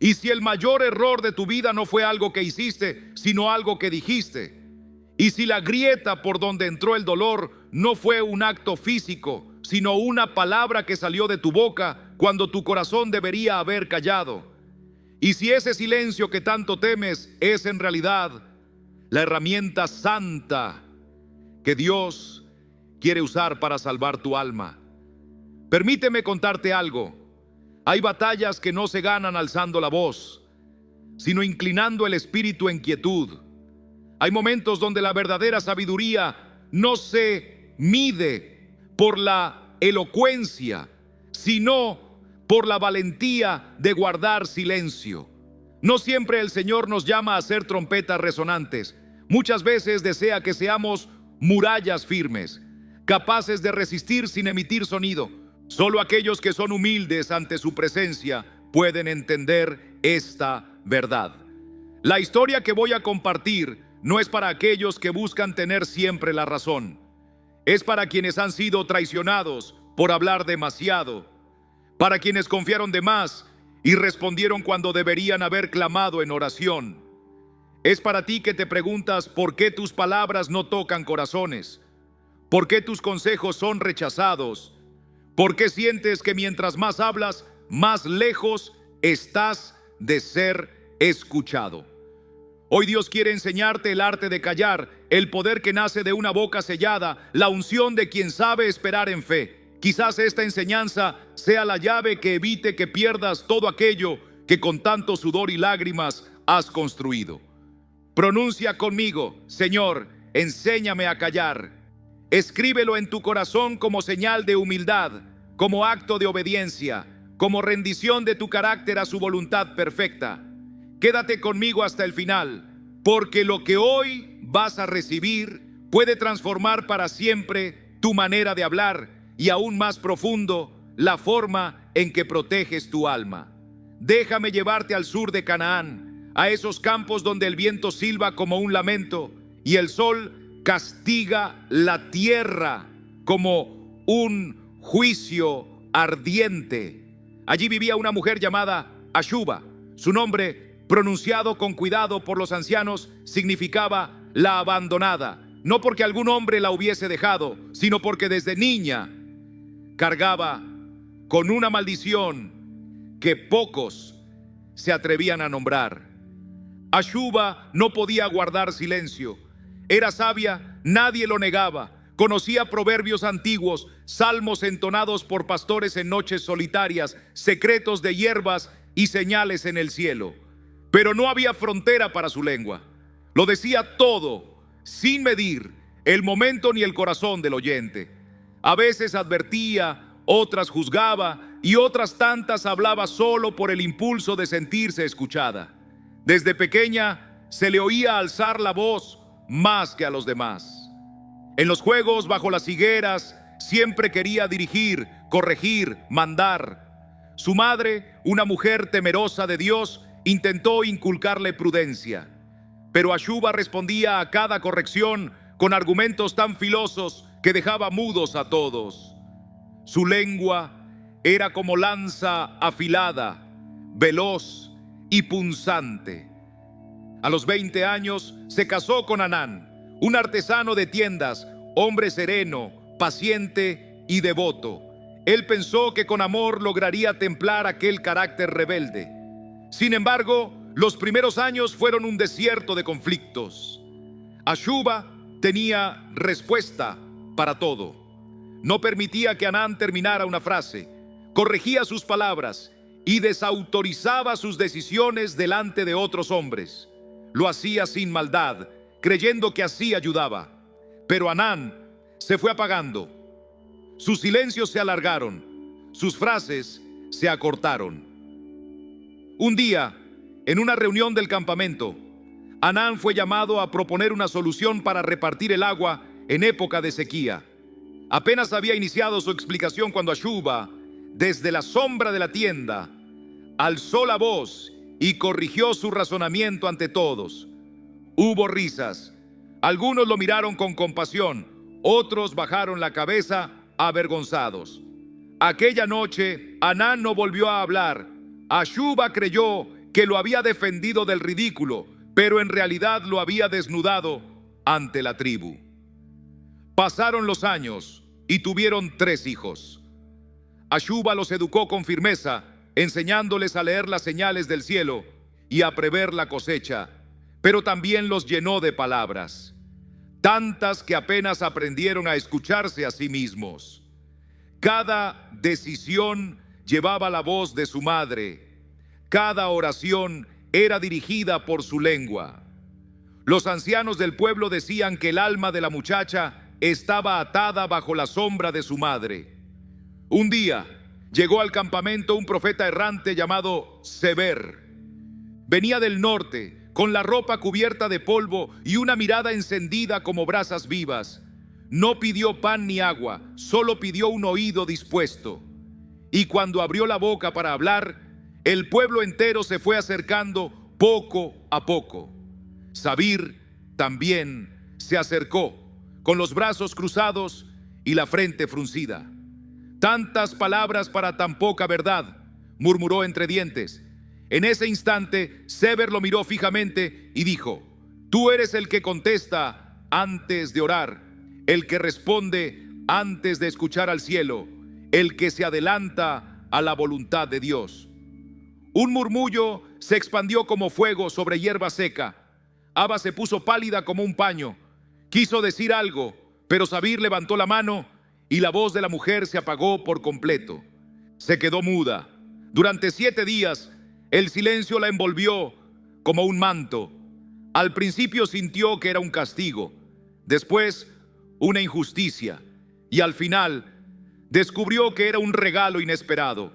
Y si el mayor error de tu vida no fue algo que hiciste, sino algo que dijiste. Y si la grieta por donde entró el dolor no fue un acto físico, sino una palabra que salió de tu boca cuando tu corazón debería haber callado. Y si ese silencio que tanto temes es en realidad la herramienta santa que Dios quiere usar para salvar tu alma. Permíteme contarte algo. Hay batallas que no se ganan alzando la voz, sino inclinando el espíritu en quietud. Hay momentos donde la verdadera sabiduría no se mide por la elocuencia, sino por la valentía de guardar silencio. No siempre el Señor nos llama a ser trompetas resonantes. Muchas veces desea que seamos murallas firmes, capaces de resistir sin emitir sonido. Solo aquellos que son humildes ante su presencia pueden entender esta verdad. La historia que voy a compartir no es para aquellos que buscan tener siempre la razón. Es para quienes han sido traicionados por hablar demasiado, para quienes confiaron de más y respondieron cuando deberían haber clamado en oración. Es para ti que te preguntas por qué tus palabras no tocan corazones, por qué tus consejos son rechazados, por qué sientes que mientras más hablas, más lejos estás de ser escuchado. Hoy Dios quiere enseñarte el arte de callar, el poder que nace de una boca sellada, la unción de quien sabe esperar en fe. Quizás esta enseñanza sea la llave que evite que pierdas todo aquello que con tanto sudor y lágrimas has construido. Pronuncia conmigo: Señor, enséñame a callar. Escríbelo en tu corazón como señal de humildad, como acto de obediencia, como rendición de tu carácter a su voluntad perfecta. Quédate conmigo hasta el final, porque lo que hoy vas a recibir puede transformar para siempre tu manera de hablar y aún más profundo la forma en que proteges tu alma. Déjame llevarte al sur de Canaán, a esos campos donde el viento silba como un lamento y el sol castiga la tierra como un juicio ardiente. Allí vivía una mujer llamada Ashuba. Su nombre, pronunciado con cuidado por los ancianos, significaba la abandonada, no porque algún hombre la hubiese dejado, sino porque desde niña cargaba con una maldición que pocos se atrevían a nombrar. Ashuba no podía guardar silencio. Era sabia, nadie lo negaba. Conocía proverbios antiguos, salmos entonados por pastores en noches solitarias, secretos de hierbas y señales en el cielo. Pero no había frontera para su lengua. Lo decía todo, sin medir el momento ni el corazón del oyente. A veces advertía, otras juzgaba y otras tantas hablaba solo por el impulso de sentirse escuchada. Desde pequeña se le oía alzar la voz más que a los demás. En los juegos bajo las higueras siempre quería dirigir, corregir, mandar. Su madre, una mujer temerosa de Dios, intentó inculcarle prudencia, pero Ashuba respondía a cada corrección con argumentos tan filosos que dejaba mudos a todos. Su lengua era como lanza afilada, veloz y punzante. A los 20 años se casó con Hanán, un artesano de tiendas, hombre sereno, paciente y devoto. Él pensó que con amor lograría templar aquel carácter rebelde. Sin embargo, los primeros años fueron un desierto de conflictos. Ashuba tenía respuesta para todo. No permitía que Hanán terminara una frase, corregía sus palabras y desautorizaba sus decisiones delante de otros hombres. Lo hacía sin maldad, creyendo que así ayudaba. Pero Hanán se fue apagando. Sus silencios se alargaron, sus frases se acortaron. Un día, en una reunión del campamento, Hanán fue llamado a proponer una solución para repartir el agua en época de sequía. Apenas había iniciado su explicación cuando Ashuba, desde la sombra de la tienda, alzó la voz y corrigió su razonamiento ante todos. Hubo risas. Algunos lo miraron con compasión, otros bajaron la cabeza avergonzados. Aquella noche, Hanán no volvió a hablar. Ashuba creyó que lo había defendido del ridículo, pero en realidad lo había desnudado ante la tribu. Pasaron los años y tuvieron 3 hijos. Ashuba los educó con firmeza, enseñándoles a leer las señales del cielo y a prever la cosecha, pero también los llenó de palabras, tantas que apenas aprendieron a escucharse a sí mismos. Cada decisión llevaba la voz de su madre, cada oración era dirigida por su lengua. Los ancianos del pueblo decían que el alma de la muchacha estaba atada bajo la sombra de su madre. Un día llegó al campamento un profeta errante llamado Seber. Venía del norte, con la ropa cubierta de polvo y una mirada encendida como brasas vivas. No pidió pan ni agua, solo pidió un oído dispuesto. Y cuando abrió la boca para hablar, el pueblo entero se fue acercando poco a poco. Sabir también se acercó, con los brazos cruzados y la frente fruncida. «Tantas palabras para tan poca verdad», murmuró entre dientes. En ese instante, Seber lo miró fijamente y dijo: «Tú eres el que contesta antes de orar, el que responde antes de escuchar al cielo, el que se adelanta a la voluntad de Dios». Un murmullo se expandió como fuego sobre hierba seca. Abba se puso pálida como un paño. Quiso decir algo, pero Sabir levantó la mano y la voz de la mujer se apagó por completo. Se quedó muda. Durante 7 días, el silencio la envolvió como un manto. Al principio sintió que era un castigo, después una injusticia, y al final descubrió que era un regalo inesperado.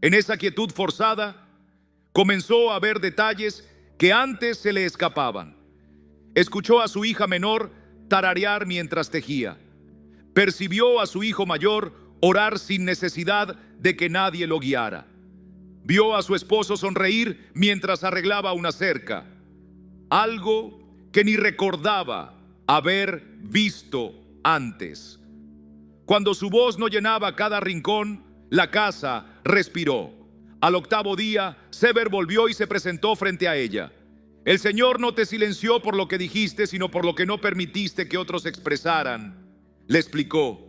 En esa quietud forzada, comenzó a ver detalles que antes se le escapaban. Escuchó a su hija menor tararear mientras tejía. Percibió a su hijo mayor orar sin necesidad de que nadie lo guiara. Vio a su esposo sonreír mientras arreglaba una cerca, algo que ni recordaba haber visto antes. Cuando su voz no llenaba cada rincón, la casa respiró. Al 8º día, Seber volvió y se presentó frente a ella. «El Señor no te silenció por lo que dijiste, sino por lo que no permitiste que otros expresaran», le explicó.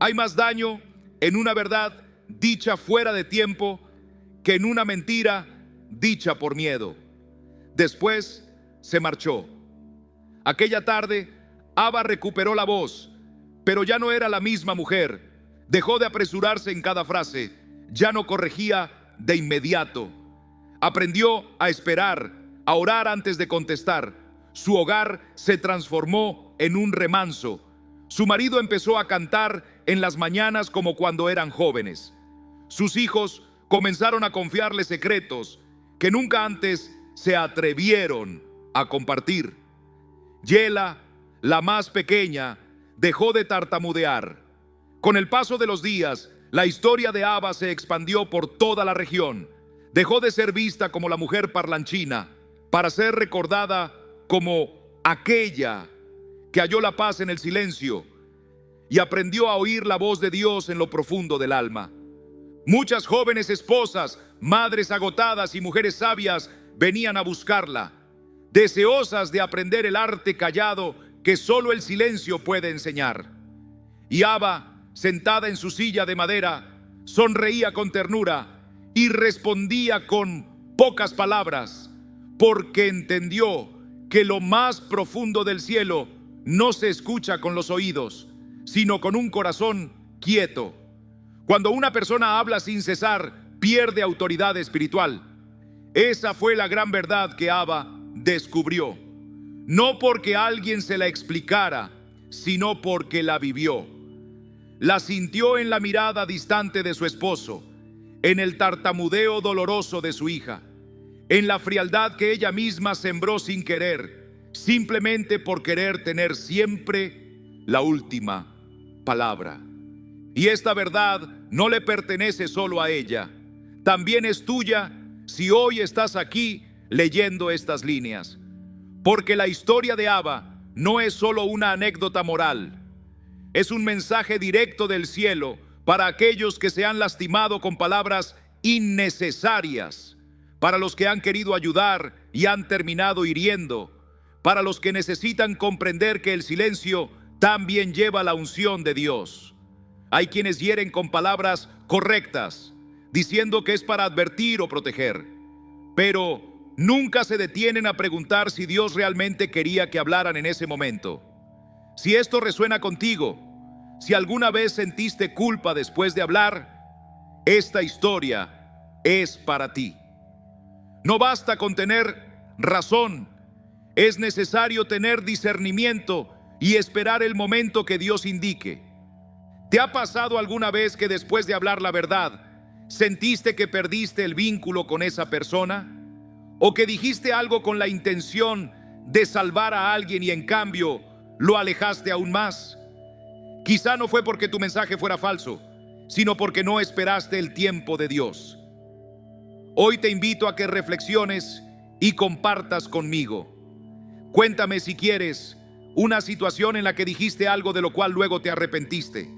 «Hay más daño en una verdad dicha fuera de tiempo que en una mentira dicha por miedo». Después se marchó. Aquella tarde, Abba recuperó la voz, pero ya no era la misma mujer. Dejó de apresurarse en cada frase, ya no corregía de inmediato. Aprendió a esperar, a orar antes de contestar. Su hogar se transformó en un remanso. Su marido empezó a cantar en las mañanas como cuando eran jóvenes. Sus hijos comenzaron a confiarle secretos que nunca antes se atrevieron a compartir. Yela, la más pequeña, dejó de tartamudear. Con el paso de los días, la historia de Abba se expandió por toda la región. Dejó de ser vista como la mujer parlanchina para ser recordada como aquella que halló la paz en el silencio y aprendió a oír la voz de Dios en lo profundo del alma. Muchas jóvenes esposas, madres agotadas y mujeres sabias venían a buscarla, deseosas de aprender el arte callado que solo el silencio puede enseñar. Y Abba, sentada en su silla de madera, sonreía con ternura y respondía con pocas palabras, porque entendió que lo más profundo del cielo no se escucha con los oídos, sino con un corazón quieto. Cuando una persona habla sin cesar, pierde autoridad espiritual. Esa fue la gran verdad que Abba descubrió, no porque alguien se la explicara, sino porque la vivió. La sintió en la mirada distante de su esposo, en el tartamudeo doloroso de su hija, en la frialdad que ella misma sembró sin querer, simplemente por querer tener siempre la última palabra. Y esta verdad no le pertenece solo a ella, también es tuya si hoy estás aquí leyendo estas líneas. Porque la historia de Abba no es solo una anécdota moral, es un mensaje directo del cielo para aquellos que se han lastimado con palabras innecesarias, para los que han querido ayudar y han terminado hiriendo, para los que necesitan comprender que el silencio también lleva la unción de Dios. Hay quienes hieren con palabras correctas, diciendo que es para advertir o proteger, pero nunca se detienen a preguntar si Dios realmente quería que hablaran en ese momento. Si esto resuena contigo, si alguna vez sentiste culpa después de hablar, esta historia es para ti. No basta con tener razón, es necesario tener discernimiento y esperar el momento que Dios indique. ¿Te ha pasado alguna vez que después de hablar la verdad, sentiste que perdiste el vínculo con esa persona? ¿O que dijiste algo con la intención de salvar a alguien y en cambio lo alejaste aún más? Quizá no fue porque tu mensaje fuera falso, sino porque no esperaste el tiempo de Dios. Hoy te invito a que reflexiones y compartas conmigo. Cuéntame, si quieres, una situación en la que dijiste algo de lo cual luego te arrepentiste.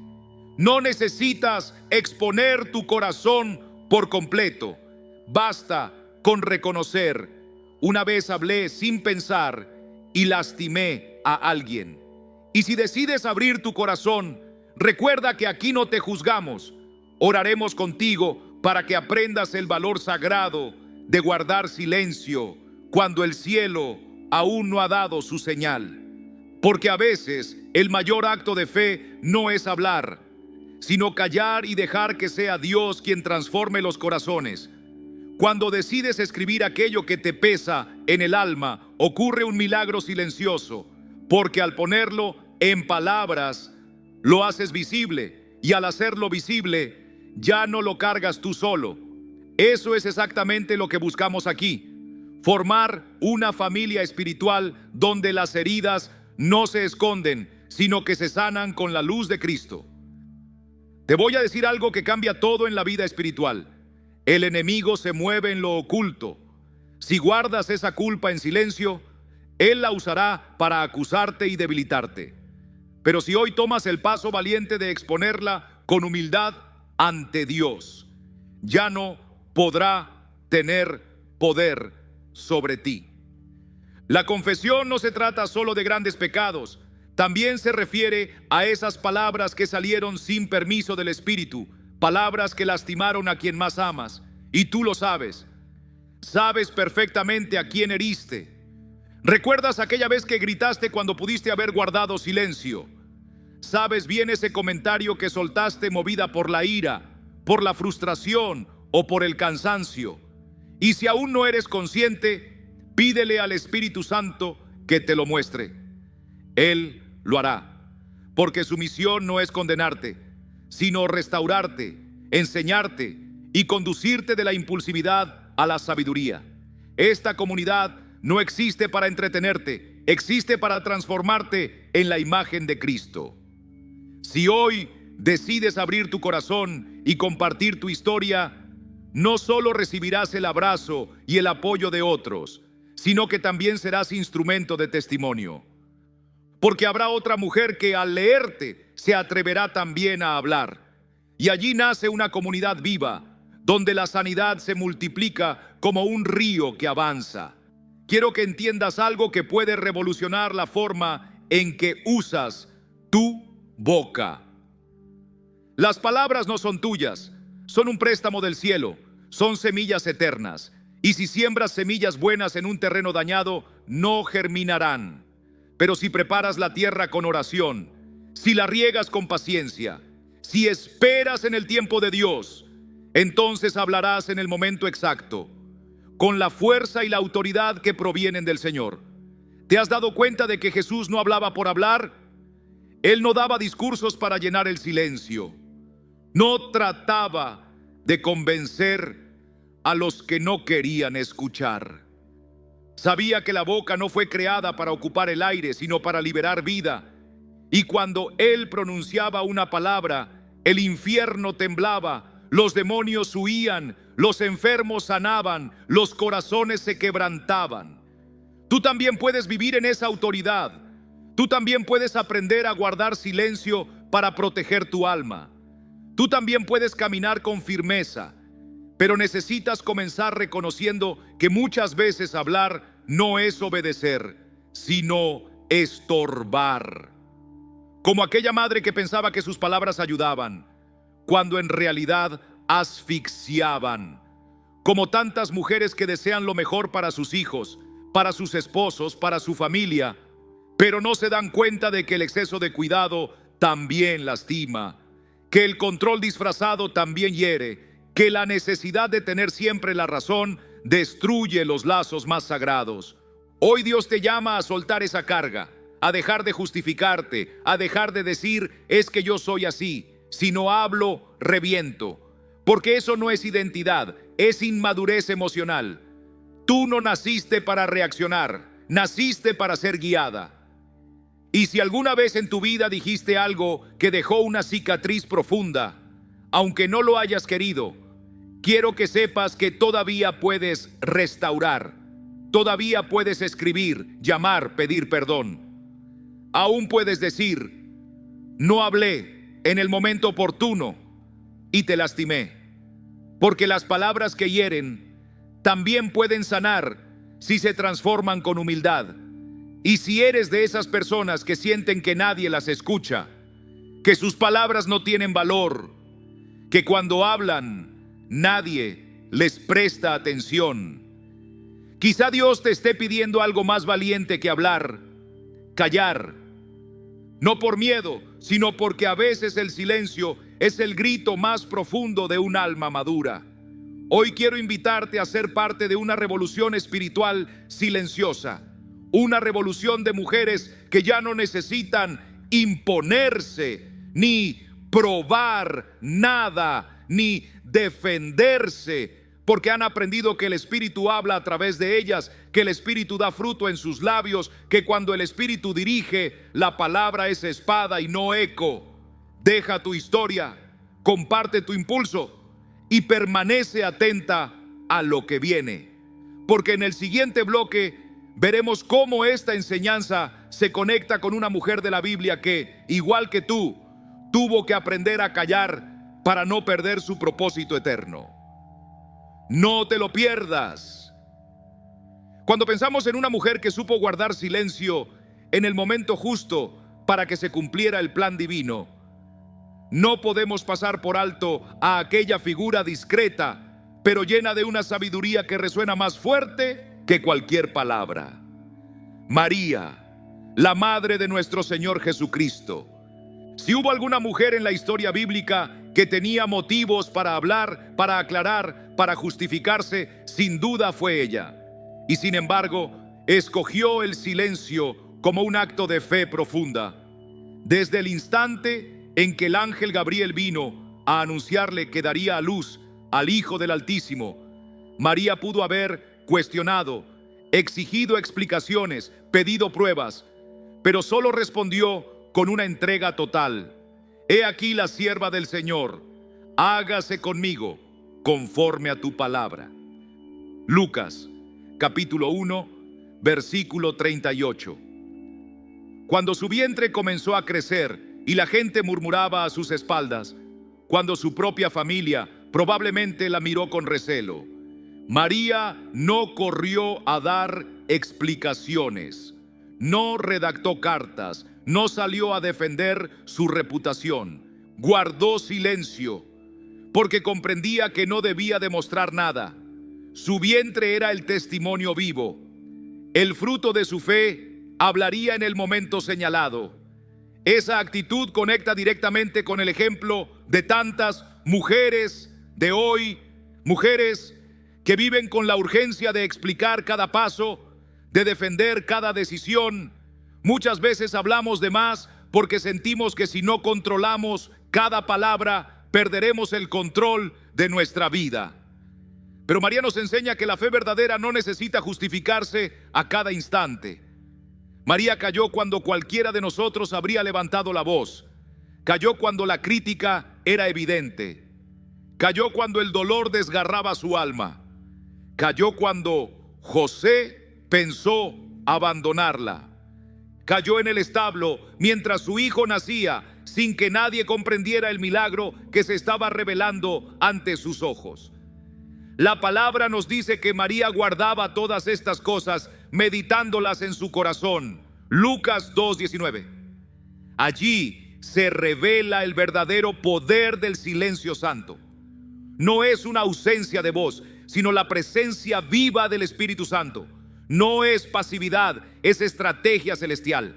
No necesitas exponer tu corazón por completo. Basta con reconocer: una vez hablé sin pensar y lastimé a alguien. Y si decides abrir tu corazón, recuerda que aquí no te juzgamos. Oraremos contigo para que aprendas el valor sagrado de guardar silencio cuando el cielo aún no ha dado su señal. Porque a veces el mayor acto de fe no es hablar, sino callar y dejar que sea Dios quien transforme los corazones. Cuando decides escribir aquello que te pesa en el alma, ocurre un milagro silencioso, porque al ponerlo en palabras, lo haces visible, y al hacerlo visible, ya no lo cargas tú solo. Eso es exactamente lo que buscamos aquí: formar una familia espiritual donde las heridas no se esconden, sino que se sanan con la luz de Cristo. Te voy a decir algo que cambia todo en la vida espiritual. El enemigo se mueve en lo oculto. Si guardas esa culpa en silencio, él la usará para acusarte y debilitarte. Pero si hoy tomas el paso valiente de exponerla con humildad ante Dios, ya no podrá tener poder sobre ti. La confesión no se trata solo de grandes pecados, también se refiere a esas palabras que salieron sin permiso del Espíritu, palabras que lastimaron a quien más amas, y tú lo sabes. Sabes perfectamente a quién heriste. ¿Recuerdas aquella vez que gritaste cuando pudiste haber guardado silencio? Sabes bien ese comentario que soltaste movida por la ira, por la frustración o por el cansancio. Y si aún no eres consciente, pídele al Espíritu Santo que te lo muestre. Él lo hará, porque su misión no es condenarte, sino restaurarte, enseñarte y conducirte de la impulsividad a la sabiduría. Esta comunidad no existe para entretenerte, existe para transformarte en la imagen de Cristo. Si hoy decides abrir tu corazón y compartir tu historia, no solo recibirás el abrazo y el apoyo de otros, sino que también serás instrumento de testimonio. Porque habrá otra mujer que al leerte se atreverá también a hablar. Y allí nace una comunidad viva, donde la sanidad se multiplica como un río que avanza. Quiero que entiendas algo que puede revolucionar la forma en que usas tu boca. Las palabras no son tuyas, son un préstamo del cielo, son semillas eternas. Y si siembras semillas buenas en un terreno dañado, no germinarán. Pero si preparas la tierra con oración, si la riegas con paciencia, si esperas en el tiempo de Dios, entonces hablarás en el momento exacto, con la fuerza y la autoridad que provienen del Señor. ¿Te has dado cuenta de que Jesús no hablaba por hablar? Él no daba discursos para llenar el silencio. No trataba de convencer a los que no querían escuchar. Sabía que la boca no fue creada para ocupar el aire, sino para liberar vida. Y cuando Él pronunciaba una palabra, el infierno temblaba, los demonios huían, los enfermos sanaban, los corazones se quebrantaban. Tú también puedes vivir en esa autoridad. Tú también puedes aprender a guardar silencio para proteger tu alma. Tú también puedes caminar con firmeza, Pero necesitas comenzar reconociendo que muchas veces hablar no es obedecer, sino estorbar. Como aquella madre que pensaba que sus palabras ayudaban, cuando en realidad asfixiaban. Como tantas mujeres que desean lo mejor para sus hijos, para sus esposos, para su familia, pero no se dan cuenta de que el exceso de cuidado también lastima, que el control disfrazado también hiere, que la necesidad de tener siempre la razón destruye los lazos más sagrados. Hoy Dios te llama a soltar esa carga, a dejar de justificarte, a dejar de decir es que yo soy así, si no hablo, reviento, porque eso no es identidad, es inmadurez emocional. Tú no naciste para reaccionar, naciste para ser guiada. Y si alguna vez en tu vida dijiste algo que dejó una cicatriz profunda, aunque no lo hayas querido, quiero que sepas que todavía puedes restaurar, todavía puedes escribir, llamar, pedir perdón. Aún puedes decir, no hablé en el momento oportuno y te lastimé, porque las palabras que hieren también pueden sanar si se transforman con humildad. Y si eres de esas personas que sienten que nadie las escucha, que sus palabras no tienen valor, que cuando hablan nadie les presta atención, quizá Dios te esté pidiendo algo más valiente que hablar, callar. No por miedo, sino porque a veces el silencio es el grito más profundo de un alma madura. Hoy quiero invitarte a ser parte de una revolución espiritual silenciosa. Una revolución de mujeres que ya no necesitan imponerse, ni probar nada, ni defenderse, porque han aprendido que el Espíritu habla a través de ellas, que el Espíritu da fruto en sus labios, que cuando el Espíritu dirige, la palabra es espada y no eco. Deja tu historia, comparte tu impulso y permanece atenta a lo que viene, porque en el siguiente bloque veremos cómo esta enseñanza se conecta con una mujer de la Biblia que, igual que tú, tuvo que aprender a callar para no perder su propósito eterno. No te lo pierdas. Cuando pensamos en una mujer que supo guardar silencio en el momento justo para que se cumpliera el plan divino, no podemos pasar por alto a aquella figura discreta, pero llena de una sabiduría que resuena más fuerte que cualquier palabra. María, la madre de nuestro Señor Jesucristo. Si hubo alguna mujer en la historia bíblica que tenía motivos para hablar, para aclarar, para justificarse, sin duda fue ella. Y sin embargo, escogió el silencio como un acto de fe profunda. Desde el instante en que el ángel Gabriel vino a anunciarle que daría a luz al Hijo del Altísimo, María pudo haber cuestionado, exigido explicaciones, pedido pruebas, pero solo respondió con una entrega total. He aquí la sierva del Señor, hágase conmigo conforme a tu palabra. Lucas, capítulo 1, versículo 38. Cuando su vientre comenzó a crecer y la gente murmuraba a sus espaldas, cuando su propia familia probablemente la miró con recelo, María no corrió a dar explicaciones, no redactó cartas, no salió a defender su reputación, guardó silencio, porque comprendía que no debía demostrar nada. Su vientre era el testimonio vivo. El fruto de su fe hablaría en el momento señalado. Esa actitud conecta directamente con el ejemplo de tantas mujeres de hoy, mujeres que viven con la urgencia de explicar cada paso, de defender cada decisión. Muchas veces hablamos de más porque sentimos que si no controlamos cada palabra, perderemos el control de nuestra vida. Pero María nos enseña que la fe verdadera no necesita justificarse a cada instante. María calló cuando cualquiera de nosotros habría levantado la voz. Calló cuando la crítica era evidente. Calló cuando el dolor desgarraba su alma. Calló cuando José pensó abandonarla. Cayó en el establo mientras su hijo nacía sin que nadie comprendiera el milagro que se estaba revelando ante sus ojos. La palabra nos dice que María guardaba todas estas cosas, meditándolas en su corazón. Lucas 2:19. Allí se revela el verdadero poder del silencio santo. No es una ausencia de voz, sino la presencia viva del Espíritu Santo. No es pasividad, es estrategia celestial.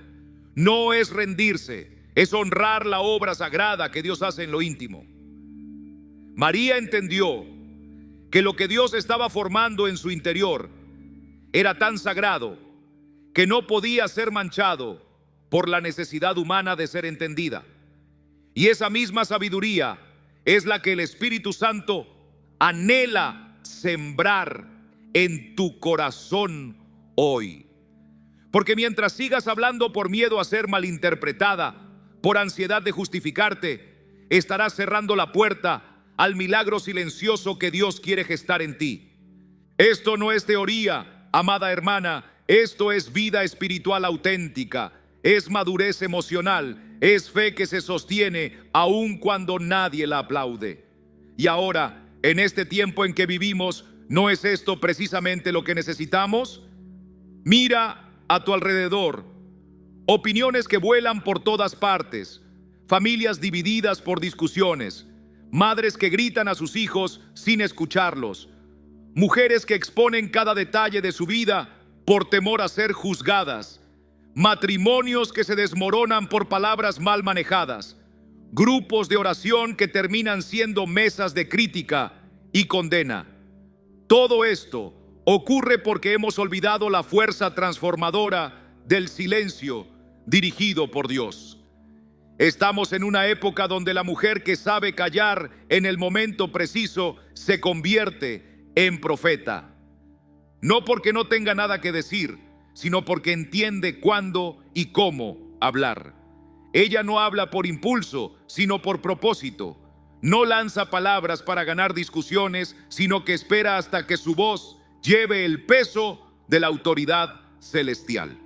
No es rendirse, es honrar la obra sagrada que Dios hace en lo íntimo. María entendió que lo que Dios estaba formando en su interior era tan sagrado que no podía ser manchado por la necesidad humana de ser entendida. Y esa misma sabiduría es la que el Espíritu Santo anhela sembrar en tu corazón hoy. Porque mientras sigas hablando por miedo a ser malinterpretada, por ansiedad de justificarte, estarás cerrando la puerta al milagro silencioso que Dios quiere gestar en ti. Esto no es teoría, amada hermana, esto es vida espiritual auténtica, es madurez emocional, es fe que se sostiene aun cuando nadie la aplaude. Y ahora, en este tiempo en que vivimos, ¿no es esto precisamente lo que necesitamos? Mira a tu alrededor, opiniones que vuelan por todas partes, familias divididas por discusiones, madres que gritan a sus hijos sin escucharlos, mujeres que exponen cada detalle de su vida por temor a ser juzgadas, matrimonios que se desmoronan por palabras mal manejadas, grupos de oración que terminan siendo mesas de crítica y condena. Todo esto ocurre porque hemos olvidado la fuerza transformadora del silencio dirigido por Dios. Estamos en una época donde la mujer que sabe callar en el momento preciso se convierte en profeta. No porque no tenga nada que decir, sino porque entiende cuándo y cómo hablar. Ella no habla por impulso, sino por propósito. No lanza palabras para ganar discusiones, sino que espera hasta que su voz lleve el peso de la autoridad celestial.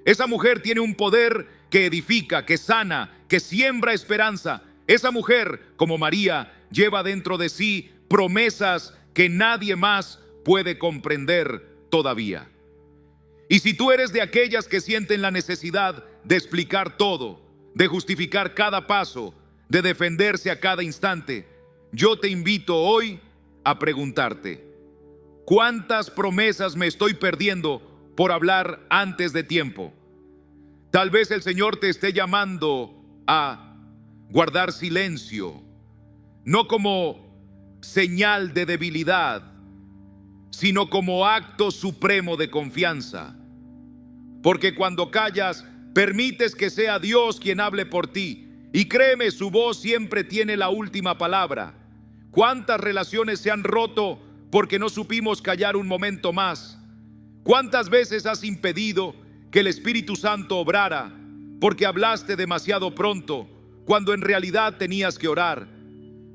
Esa mujer tiene un poder que edifica, que sana, que siembra esperanza. Esa mujer, como María, lleva dentro de sí promesas que nadie más puede comprender todavía. Y si tú eres de aquellas que sienten la necesidad de explicar todo, de justificar cada paso, de defenderse a cada instante, yo te invito hoy a preguntarte: ¿cuántas promesas me estoy perdiendo por hablar antes de tiempo? Tal vez el Señor te esté llamando a guardar silencio, no como señal de debilidad, sino como acto supremo de confianza. Porque cuando callas, permites que sea Dios quien hable por ti. Y créeme, su voz siempre tiene la última palabra. ¿Cuántas relaciones se han roto porque no supimos callar un momento más? ¿Cuántas veces has impedido que el Espíritu Santo obrara porque hablaste demasiado pronto cuando en realidad tenías que orar?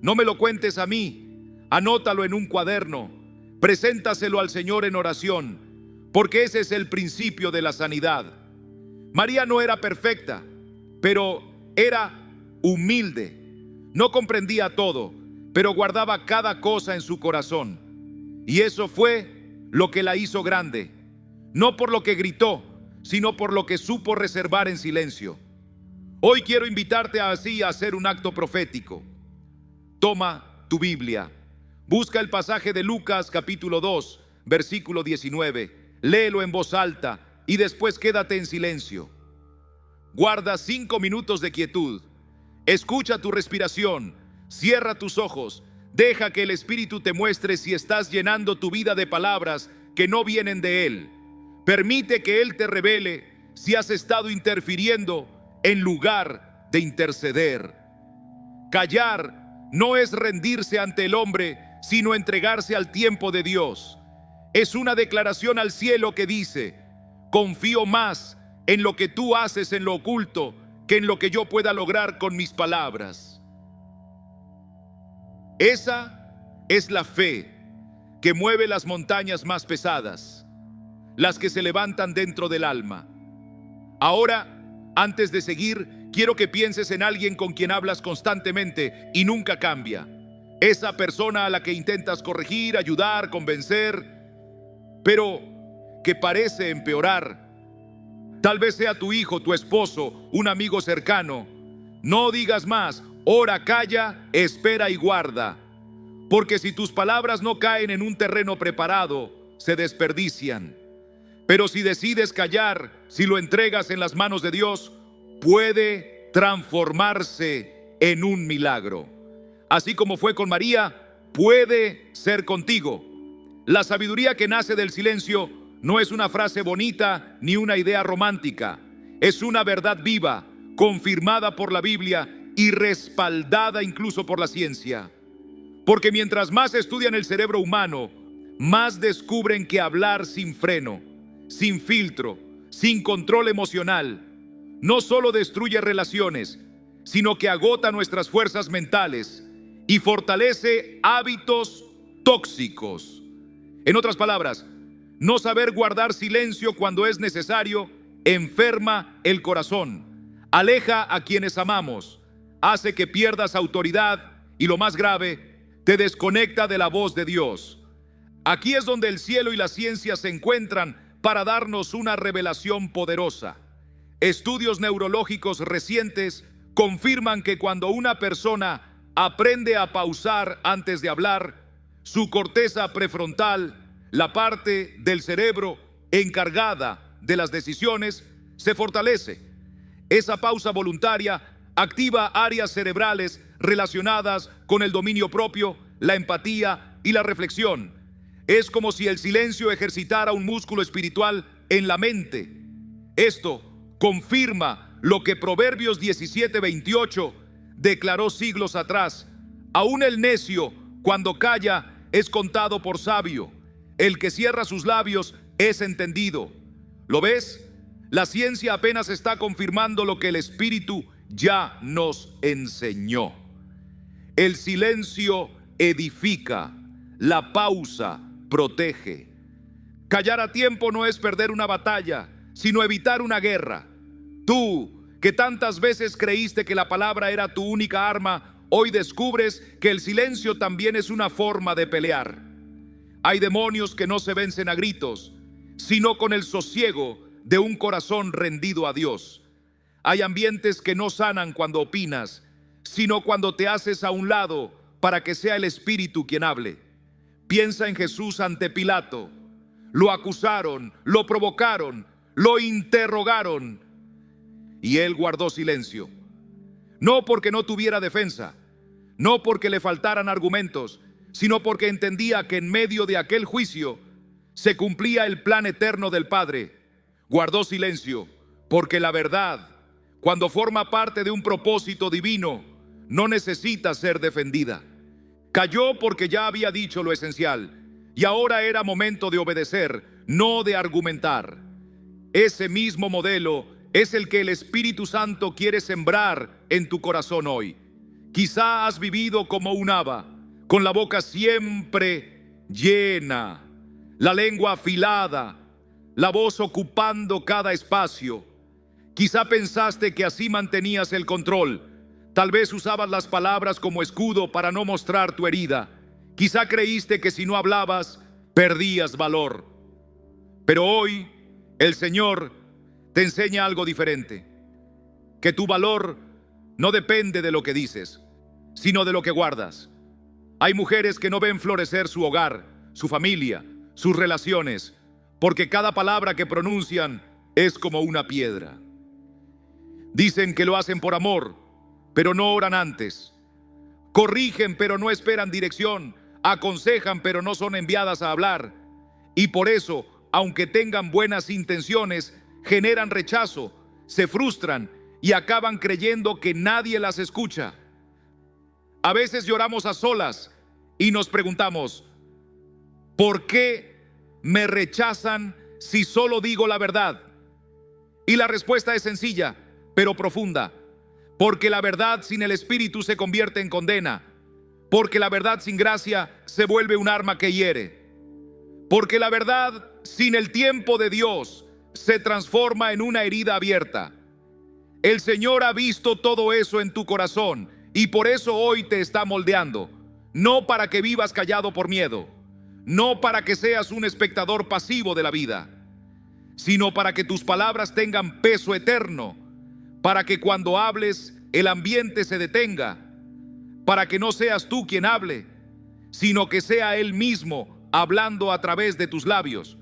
No me lo cuentes a mí, anótalo en un cuaderno, preséntaselo al Señor en oración, porque ese es el principio de la sanidad. María no era perfecta, pero era humilde. No comprendía todo, pero guardaba cada cosa en su corazón. Y eso fue lo que la hizo grande, no por lo que gritó, sino por lo que supo reservar en silencio. Hoy quiero invitarte así a hacer un acto profético. Toma tu Biblia, busca el pasaje de Lucas capítulo 2, versículo 19, léelo en voz alta y después quédate en silencio. Guarda 5 minutos de quietud, escucha tu respiración, cierra tus ojos, deja que el Espíritu te muestre si estás llenando tu vida de palabras que no vienen de Él. Permite que Él te revele si has estado interfiriendo en lugar de interceder. Callar no es rendirse ante el hombre, sino entregarse al tiempo de Dios. Es una declaración al cielo que dice: confío más en lo que tú haces en lo oculto que en lo que yo pueda lograr con mis palabras. Esa es la fe que mueve las montañas más pesadas, las que se levantan dentro del alma. Ahora, antes de seguir, quiero que pienses en alguien con quien hablas constantemente y nunca cambia. esa persona a la que intentas corregir, ayudar, convencer, pero que parece empeorar. Tal vez sea tu hijo, tu esposo, un amigo cercano. No digas más, ora, calla, espera y guarda. Porque si tus palabras no caen en un terreno preparado, se desperdician. Pero si decides callar, si lo entregas en las manos de Dios, puede transformarse en un milagro. Así como fue con María, puede ser contigo. La sabiduría que nace del silencio no es una frase bonita ni una idea romántica. Es una verdad viva, confirmada por la Biblia y respaldada incluso por la ciencia. Porque mientras más estudian el cerebro humano, más descubren que hablar sin freno, sin filtro, sin control emocional, no solo destruye relaciones, sino que agota nuestras fuerzas mentales y fortalece hábitos tóxicos. En otras palabras, no saber guardar silencio cuando es necesario enferma el corazón, aleja a quienes amamos, hace que pierdas autoridad y, lo más grave, te desconecta de la voz de Dios. Aquí es donde el cielo y la ciencia se encuentran para darnos una revelación poderosa. Estudios neurológicos recientes confirman que cuando una persona aprende a pausar antes de hablar, su corteza prefrontal, la parte del cerebro encargada de las decisiones, se fortalece. Esa pausa voluntaria activa áreas cerebrales relacionadas con el dominio propio, la empatía y la reflexión. Es como si el silencio ejercitara un músculo espiritual en la mente. Esto confirma lo que Proverbios 17:28 declaró siglos atrás: aún el necio, cuando calla, es contado por sabio. El que cierra sus labios es entendido. ¿Lo ves? La ciencia apenas está confirmando lo que el Espíritu ya nos enseñó. El silencio edifica, la pausa protege. Callar a tiempo no es perder una batalla, sino evitar una guerra. Tú, que tantas veces creíste que la palabra era tu única arma, hoy descubres que el silencio también es una forma de pelear. Hay demonios que no se vencen a gritos, sino con el sosiego de un corazón rendido a Dios. Hay ambientes que no sanan cuando opinas, sino cuando te haces a un lado para que sea el Espíritu quien hable. Piensa en Jesús ante Pilato. Lo acusaron, lo provocaron, lo interrogaron, y él guardó silencio. No porque no tuviera defensa, no porque le faltaran argumentos, sino porque entendía que en medio de aquel juicio se cumplía el plan eterno del Padre. Guardó silencio porque la verdad, cuando forma parte de un propósito divino, no necesita ser defendida. Calló porque ya había dicho lo esencial y ahora era momento de obedecer, no de argumentar. Ese mismo modelo es el que el Espíritu Santo quiere sembrar en tu corazón hoy. Quizá has vivido como un haba, con la boca siempre llena, la lengua afilada, la voz ocupando cada espacio. Quizá pensaste que así mantenías el control. Tal vez usabas las palabras como escudo para no mostrar tu herida. Quizá creíste que si no hablabas, perdías valor. Pero hoy el Señor te enseña algo diferente. Que tu valor no depende de lo que dices, sino de lo que guardas. Hay mujeres que no ven florecer su hogar, su familia, sus relaciones, porque cada palabra que pronuncian es como una piedra. Dicen que lo hacen por amor, pero no oran antes. Corrigen, pero no esperan dirección. Aconsejan, pero no son enviadas a hablar. Y por eso, aunque tengan buenas intenciones, generan rechazo, se frustran y acaban creyendo que nadie las escucha. A veces lloramos a solas y nos preguntamos: ¿por qué me rechazan si solo digo la verdad? Y la respuesta es sencilla, pero profunda. Porque la verdad sin el Espíritu se convierte en condena. Porque la verdad sin gracia se vuelve un arma que hiere. Porque la verdad sin el tiempo de Dios se transforma en una herida abierta. El Señor ha visto todo eso en tu corazón y por eso hoy te está moldeando. no para que vivas callado por miedo, no para que seas un espectador pasivo de la vida, sino para que tus palabras tengan peso eterno, para que cuando hables el ambiente se detenga, para que no seas tú quien hable, sino que sea Él mismo hablando a través de tus labios.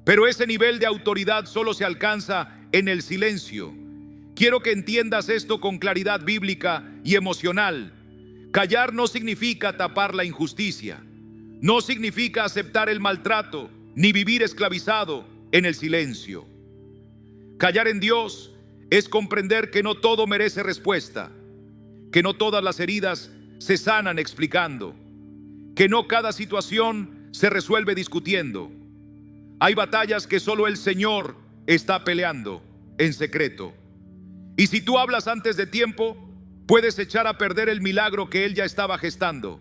Pero ese nivel de autoridad solo se alcanza en el silencio. Quiero que entiendas esto con claridad bíblica y emocional. Callar no significa tapar la injusticia, no significa aceptar el maltrato, ni vivir esclavizado en el silencio. Callar en Dios es comprender que no todo merece respuesta, que no todas las heridas se sanan explicando, que no cada situación se resuelve discutiendo. Hay batallas que solo el Señor está peleando en secreto. Y si tú hablas antes de tiempo, puedes echar a perder el milagro que Él ya estaba gestando.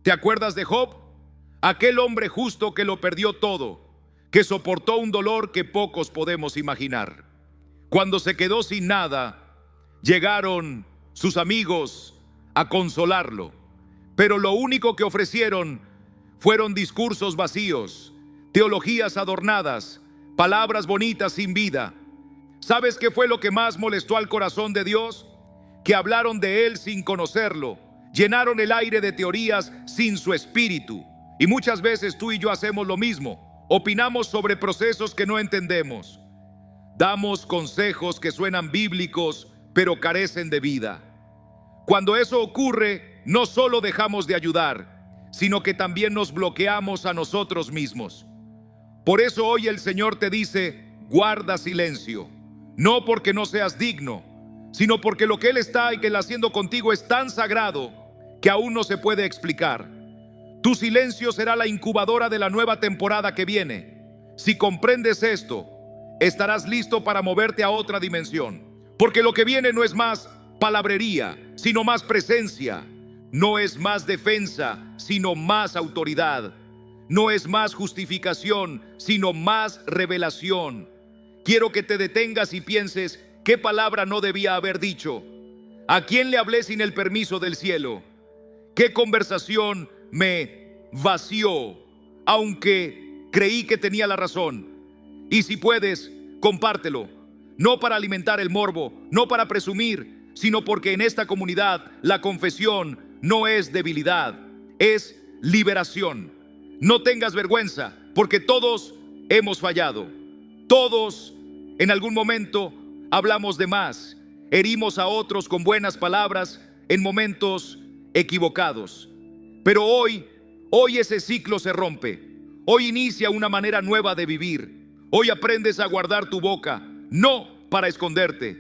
¿Te acuerdas de Job? Aquel hombre justo que lo perdió todo, que soportó un dolor que pocos podemos imaginar. Cuando se quedó sin nada, llegaron sus amigos a consolarlo, pero lo único que ofrecieron fueron discursos vacíos, teologías adornadas, palabras bonitas sin vida. ¿Sabes qué fue lo que más molestó al corazón de Dios? Que hablaron de Él sin conocerlo, llenaron el aire de teorías sin su espíritu. Y muchas veces tú y yo hacemos lo mismo, opinamos sobre procesos que no entendemos. Damos consejos que suenan bíblicos, pero carecen de vida. Cuando eso ocurre, no solo dejamos de ayudar, sino que también nos bloqueamos a nosotros mismos. Por eso hoy el Señor te dice, guarda silencio, no porque no seas digno, sino porque lo que Él está y que Él haciendo contigo es tan sagrado que aún no se puede explicar. Tu silencio será la incubadora de la nueva temporada que viene. Si comprendes esto, estarás listo para moverte a otra dimensión, porque lo que viene no es más palabrería, sino más presencia. No es más defensa, sino más autoridad. No es más justificación, sino más revelación. Quiero que te detengas y pienses, ¿qué palabra no debía haber dicho? ¿A quién le hablé sin el permiso del cielo? ¿Qué conversación me vació, aunque creí que tenía la razón? Y si puedes, compártelo, no para alimentar el morbo, no para presumir, sino porque en esta comunidad la confesión no es debilidad, es liberación. No tengas vergüenza, porque todos hemos fallado. Todos en algún momento hablamos de más, herimos a otros con buenas palabras en momentos equivocados. Pero hoy ese ciclo se rompe. Hoy inicia una manera nueva de vivir. Hoy aprendes a guardar tu boca, no para esconderte,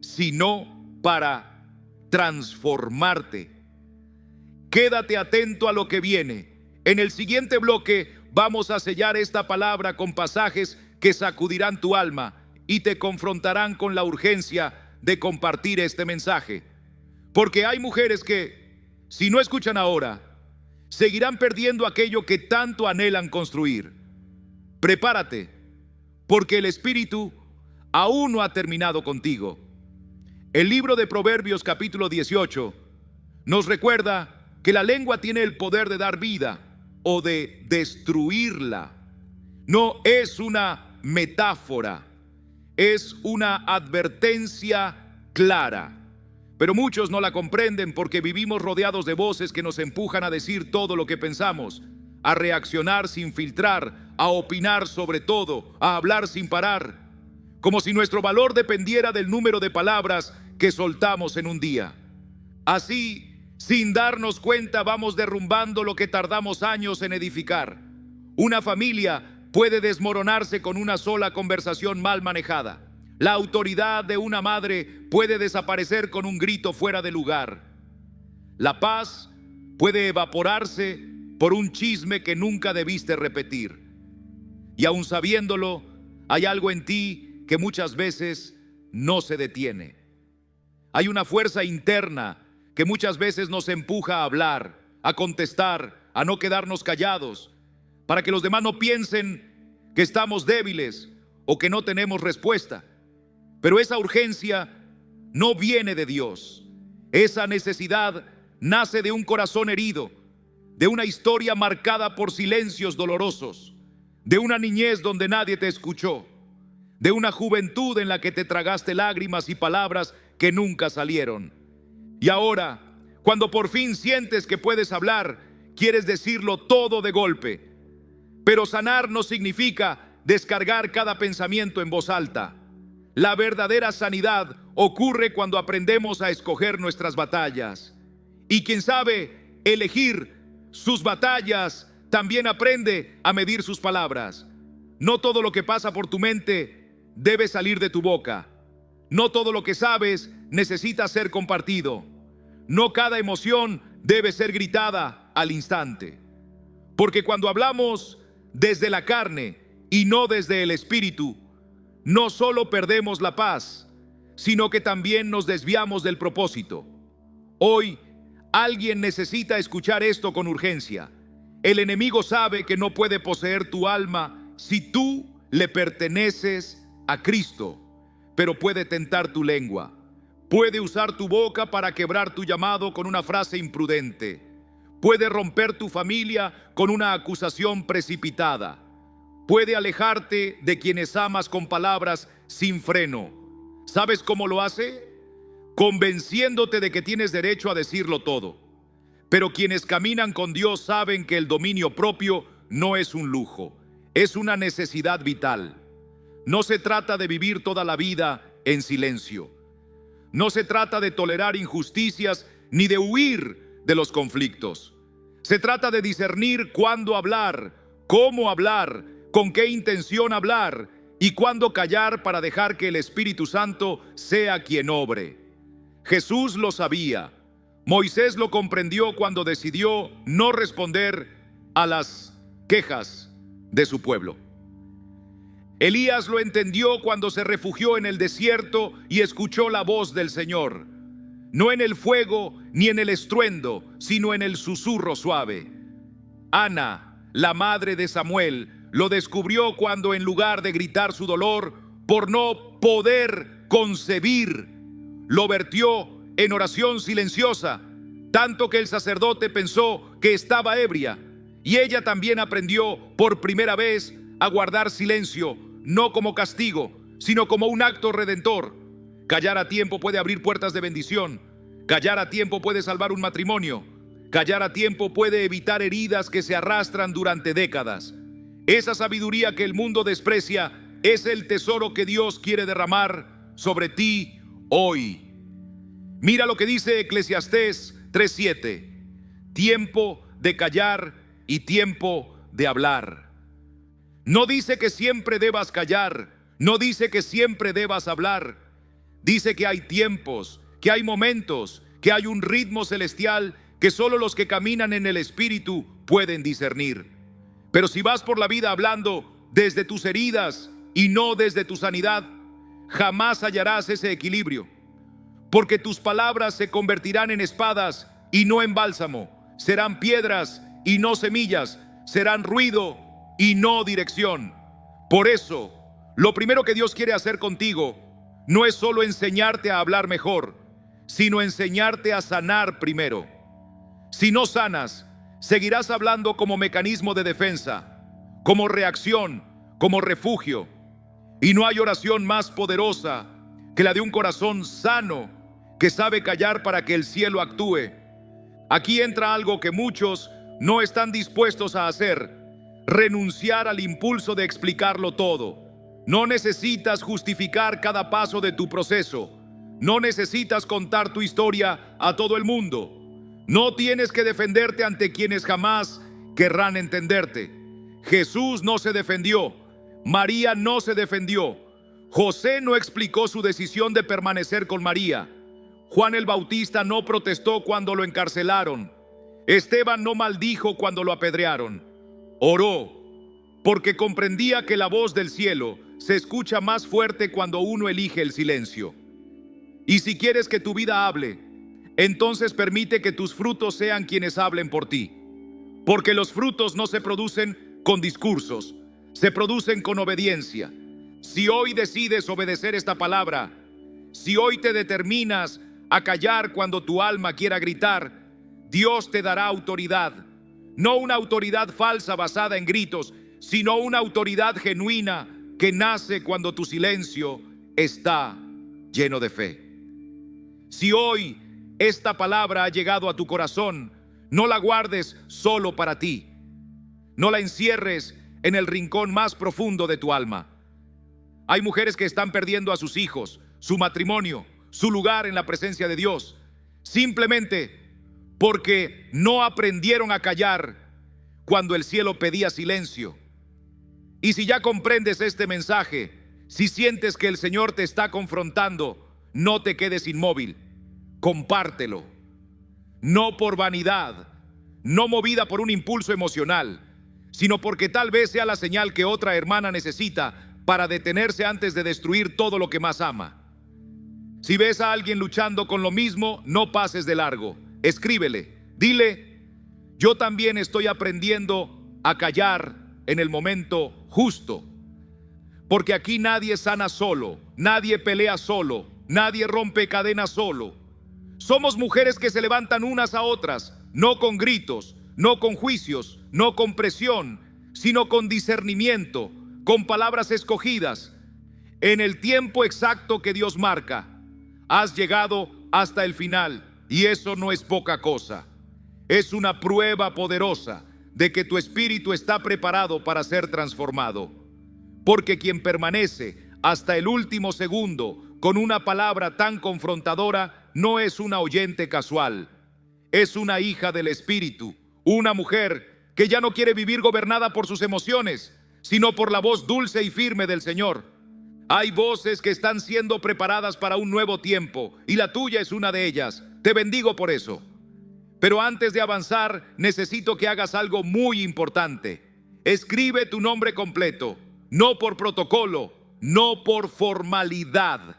sino para transformarte. Quédate atento a lo que viene. En el siguiente bloque vamos a sellar esta palabra con pasajes que sacudirán tu alma y te confrontarán con la urgencia de compartir este mensaje. Porque hay mujeres que, si no escuchan ahora, seguirán perdiendo aquello que tanto anhelan construir. Prepárate, porque el Espíritu aún no ha terminado contigo. El libro de Proverbios capítulo 18 nos recuerda que la lengua tiene el poder de dar vida o de destruirla. No es una metáfora, es una advertencia clara. Pero muchos no la comprenden porque vivimos rodeados de voces que nos empujan a decir todo lo que pensamos, a reaccionar sin filtrar, a opinar sobre todo, a hablar sin parar, como si nuestro valor dependiera del número de palabras que soltamos en un día. Así, sin darnos cuenta, vamos derrumbando lo que tardamos años en edificar. Una familia puede desmoronarse con una sola conversación mal manejada. La autoridad de una madre puede desaparecer con un grito fuera de lugar. La paz puede evaporarse por un chisme que nunca debiste repetir. Y aun sabiéndolo, hay algo en ti que muchas veces no se detiene. Hay una fuerza interna que muchas veces nos empuja a hablar, a contestar, a no quedarnos callados, para que los demás no piensen que estamos débiles o que no tenemos respuesta. Pero esa urgencia no viene de Dios. Esa necesidad nace de un corazón herido, de una historia marcada por silencios dolorosos, de una niñez donde nadie te escuchó, de una juventud en la que te tragaste lágrimas y palabras que nunca salieron. Y ahora, cuando por fin sientes que puedes hablar, quieres decirlo todo de golpe. Pero sanar no significa descargar cada pensamiento en voz alta. La verdadera sanidad ocurre cuando aprendemos a escoger nuestras batallas. Y quien sabe elegir sus batallas, también aprende a medir sus palabras. No todo lo que pasa por tu mente debe salir de tu boca. No todo lo que sabes necesita ser compartido. No cada emoción debe ser gritada al instante. Porque cuando hablamos desde la carne y no desde el espíritu, no solo perdemos la paz, sino que también nos desviamos del propósito. Hoy, alguien necesita escuchar esto con urgencia. El enemigo sabe que no puede poseer tu alma si tú le perteneces a Cristo, pero puede tentar tu lengua. Puede usar tu boca para quebrar tu llamado con una frase imprudente. Puede romper tu familia con una acusación precipitada. Puede alejarte de quienes amas con palabras sin freno. ¿Sabes cómo lo hace? Convenciéndote de que tienes derecho a decirlo todo. Pero quienes caminan con Dios saben que el dominio propio no es un lujo, es una necesidad vital. No se trata de vivir toda la vida en silencio. No se trata de tolerar injusticias ni de huir de los conflictos. Se trata de discernir cuándo hablar, cómo hablar, con qué intención hablar y cuándo callar para dejar que el Espíritu Santo sea quien obre. Jesús lo sabía. Moisés lo comprendió cuando decidió no responder a las quejas de su pueblo. Elías lo entendió cuando se refugió en el desierto y escuchó la voz del Señor. No en el fuego ni en el estruendo, sino en el susurro suave. Ana, la madre de Samuel, lo descubrió cuando en lugar de gritar su dolor por no poder concebir, lo vertió en oración silenciosa, tanto que el sacerdote pensó que estaba ebria, y ella también aprendió por primera vez a guardar silencio, no como castigo, sino como un acto redentor. Callar a tiempo puede abrir puertas de bendición. Callar a tiempo puede salvar un matrimonio. Callar a tiempo puede evitar heridas que se arrastran durante décadas. Esa sabiduría que el mundo desprecia es el tesoro que Dios quiere derramar sobre ti hoy. Mira lo que dice Eclesiastés 3:7. Tiempo de callar y tiempo de hablar. No dice que siempre debas callar, no dice que siempre debas hablar. Dice que hay tiempos, que hay momentos, que hay un ritmo celestial que solo los que caminan en el Espíritu pueden discernir. Pero si vas por la vida hablando desde tus heridas y no desde tu sanidad, jamás hallarás ese equilibrio. Porque tus palabras se convertirán en espadas y no en bálsamo, serán piedras y no semillas, serán ruido y no dirección. Por eso, lo primero que Dios quiere hacer contigo no es solo enseñarte a hablar mejor, sino enseñarte a sanar primero. Si no sanas, seguirás hablando como mecanismo de defensa, como reacción, como refugio. Y no hay oración más poderosa que la de un corazón sano que sabe callar para que el cielo actúe. Aquí entra algo que muchos no están dispuestos a hacer: renunciar al impulso de explicarlo todo. No necesitas justificar cada paso de tu proceso. No necesitas contar tu historia a todo el mundo. No tienes que defenderte ante quienes jamás querrán entenderte. Jesús no se defendió. María no se defendió. José no explicó su decisión de permanecer con María. Juan el Bautista no protestó cuando lo encarcelaron. Esteban no maldijo cuando lo apedrearon. Oró, porque comprendía que la voz del cielo se escucha más fuerte cuando uno elige el silencio. Y si quieres que tu vida hable, entonces permite que tus frutos sean quienes hablen por ti. Porque los frutos no se producen con discursos, se producen con obediencia. Si hoy decides obedecer esta palabra, si hoy te determinas a callar cuando tu alma quiera gritar, Dios te dará autoridad. No una autoridad falsa basada en gritos, sino una autoridad genuina que nace cuando tu silencio está lleno de fe. Si hoy esta palabra ha llegado a tu corazón, no la guardes solo para ti. No la encierres en el rincón más profundo de tu alma. Hay mujeres que están perdiendo a sus hijos, su matrimonio, su lugar en la presencia de Dios, simplemente porque no aprendieron a callar cuando el cielo pedía silencio. Y si ya comprendes este mensaje, si sientes que el Señor te está confrontando, no te quedes inmóvil, compártelo. No por vanidad, no movida por un impulso emocional, sino porque tal vez sea la señal que otra hermana necesita para detenerse antes de destruir todo lo que más ama. Si ves a alguien luchando con lo mismo, no pases de largo. Escríbele, dile: yo también estoy aprendiendo a callar en el momento justo. Porque aquí nadie sana solo, nadie pelea solo, nadie rompe cadenas solo. Somos mujeres que se levantan unas a otras, no con gritos, no con juicios, no con presión, sino con discernimiento, con palabras escogidas, en el tiempo exacto que Dios marca. Has llegado hasta el final y eso no es poca cosa. Es una prueba poderosa de que tu espíritu está preparado para ser transformado. Porque quien permanece hasta el último segundo con una palabra tan confrontadora no es una oyente casual, es una hija del Espíritu, una mujer que ya no quiere vivir gobernada por sus emociones, sino por la voz dulce y firme del Señor. Hay voces que están siendo preparadas para un nuevo tiempo y la tuya es una de ellas. Te bendigo por eso. Pero antes de avanzar, necesito que hagas algo muy importante. Escribe tu nombre completo, no por protocolo, no por formalidad.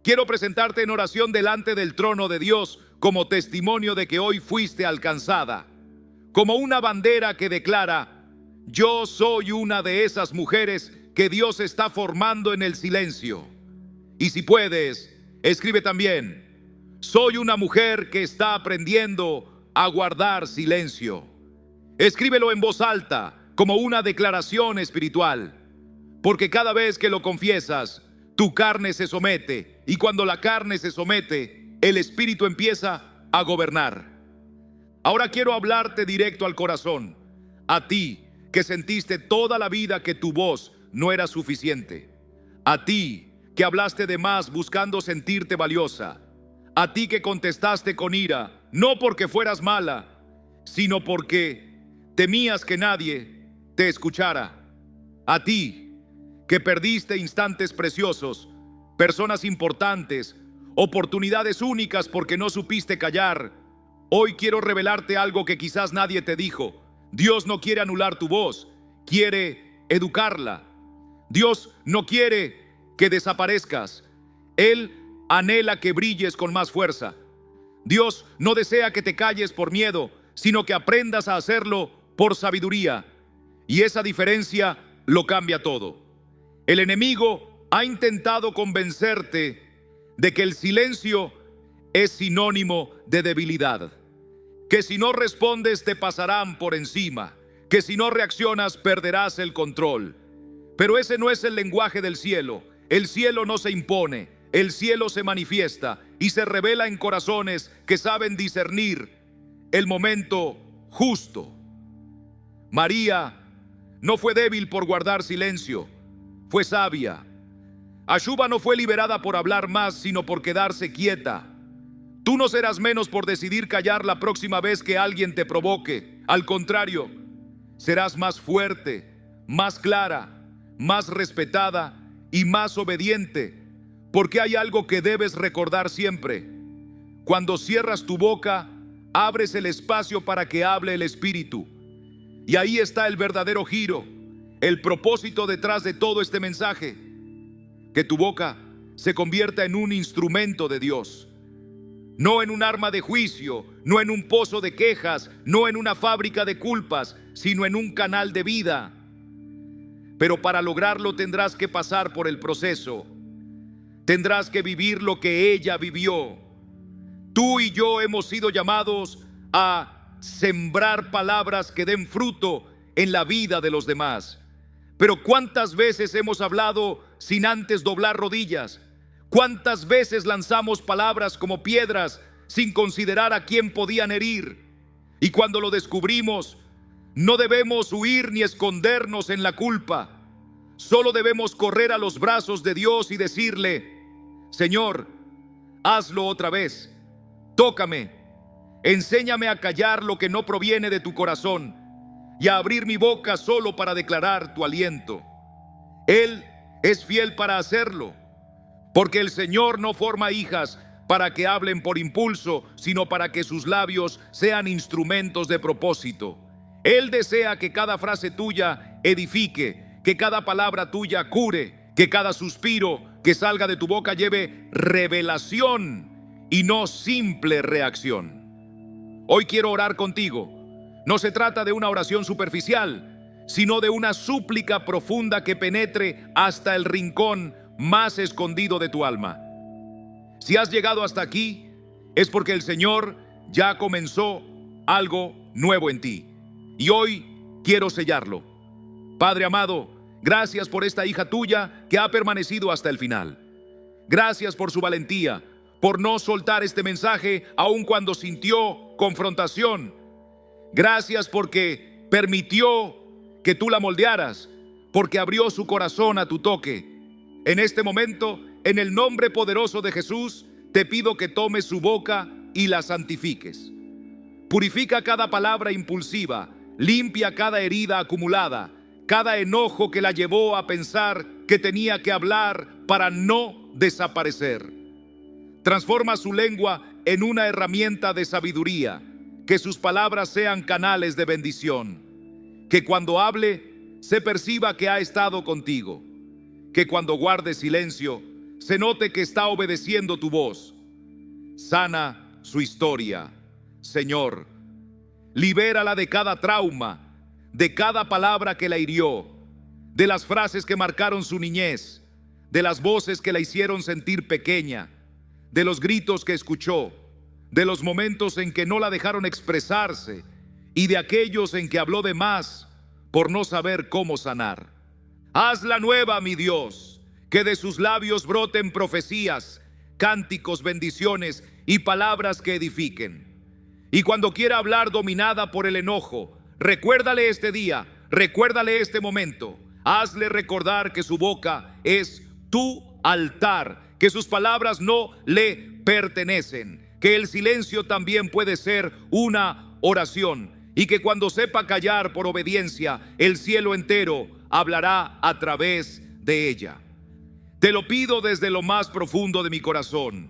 Quiero presentarte en oración delante del trono de Dios como testimonio de que hoy fuiste alcanzada, como una bandera que declara: yo soy una de esas mujeres que Dios está formando en el silencio. Y si puedes, escribe también: soy una mujer que está aprendiendo a guardar silencio. Escríbelo en voz alta, como una declaración espiritual, porque cada vez que lo confiesas, tu carne se somete, y cuando la carne se somete, el espíritu empieza a gobernar. Ahora quiero hablarte directo al corazón, a ti que sentiste toda la vida que tu voz no era suficiente, a ti que hablaste de más buscando sentirte valiosa, a ti que contestaste con ira, no porque fueras mala, sino porque temías que nadie te escuchara, a ti que perdiste instantes preciosos, personas importantes, oportunidades únicas porque no supiste callar. Hoy quiero revelarte algo que quizás nadie te dijo. Dios no quiere anular tu voz, quiere educarla. Dios no quiere que desaparezcas. Él anhela que brilles con más fuerza. Dios no desea que te calles por miedo, sino que aprendas a hacerlo por sabiduría. Y esa diferencia lo cambia todo. El enemigo ha intentado convencerte de que el silencio es sinónimo de debilidad, que si no respondes te pasarán por encima, que si no reaccionas perderás el control. Pero ese no es el lenguaje del cielo. El cielo no se impone, el cielo se manifiesta y se revela en corazones que saben discernir el momento justo. María no fue débil por guardar silencio, fue sabia. Ashuba no fue liberada por hablar más, sino por quedarse quieta. Tú no serás menos por decidir callar la próxima vez que alguien te provoque. Al contrario, serás más fuerte, más clara, más respetada y más obediente, porque hay algo que debes recordar siempre. Cuando cierras tu boca, abres el espacio para que hable el Espíritu. Y ahí está el verdadero giro, el propósito detrás de todo este mensaje: que tu boca se convierta en un instrumento de Dios, no en un arma de juicio, no en un pozo de quejas, no en una fábrica de culpas, sino en un canal de vida. Pero para lograrlo tendrás que pasar por el proceso, tendrás que vivir lo que ella vivió. Tú y yo hemos sido llamados a sembrar palabras que den fruto en la vida de los demás. Pero ¿cuántas veces hemos hablado sin antes doblar rodillas? ¿Cuántas veces lanzamos palabras como piedras sin considerar a quién podían herir? Y cuando lo descubrimos, no debemos huir ni escondernos en la culpa. Solo debemos correr a los brazos de Dios y decirle: Señor, hazlo otra vez. Tócame. Enséñame a callar lo que no proviene de tu corazón y a abrir mi boca solo para declarar tu aliento. Él es fiel para hacerlo, porque el Señor no forma hijas para que hablen por impulso, sino para que sus labios sean instrumentos de propósito. Él desea que cada frase tuya edifique, que cada palabra tuya cure, que cada suspiro que salga de tu boca lleve revelación y no simple reacción. Hoy quiero orar contigo. No se trata de una oración superficial, sino de una súplica profunda que penetre hasta el rincón más escondido de tu alma. Si has llegado hasta aquí, es porque el Señor ya comenzó algo nuevo en ti. Y hoy quiero sellarlo. Padre amado, gracias por esta hija tuya que ha permanecido hasta el final. Gracias por su valentía, por no soltar este mensaje aun cuando sintió confrontación. Gracias porque permitió que tú la moldearas, porque abrió su corazón a tu toque. En este momento, en el nombre poderoso de Jesús, te pido que tomes su boca y la santifiques. Purifica cada palabra impulsiva, limpia cada herida acumulada, cada enojo que la llevó a pensar que tenía que hablar para no desaparecer. Transforma su lengua en una herramienta de sabiduría, que sus palabras sean canales de bendición, que cuando hable se perciba que ha estado contigo, que cuando guarde silencio se note que está obedeciendo tu voz. Sana su historia, Señor. Libérala de cada trauma, de cada palabra que la hirió, de las frases que marcaron su niñez, de las voces que la hicieron sentir pequeña, de los gritos que escuchó, de los momentos en que no la dejaron expresarse y de aquellos en que habló de más por no saber cómo sanar. Hazla nueva, mi Dios, que de sus labios broten profecías, cánticos, bendiciones y palabras que edifiquen. Y cuando quiera hablar dominada por el enojo, recuérdale este día, recuérdale este momento. Hazle recordar que su boca es tu altar, que sus palabras no le pertenecen, que el silencio también puede ser una oración y que cuando sepa callar por obediencia, el cielo entero hablará a través de ella. Te lo pido desde lo más profundo de mi corazón,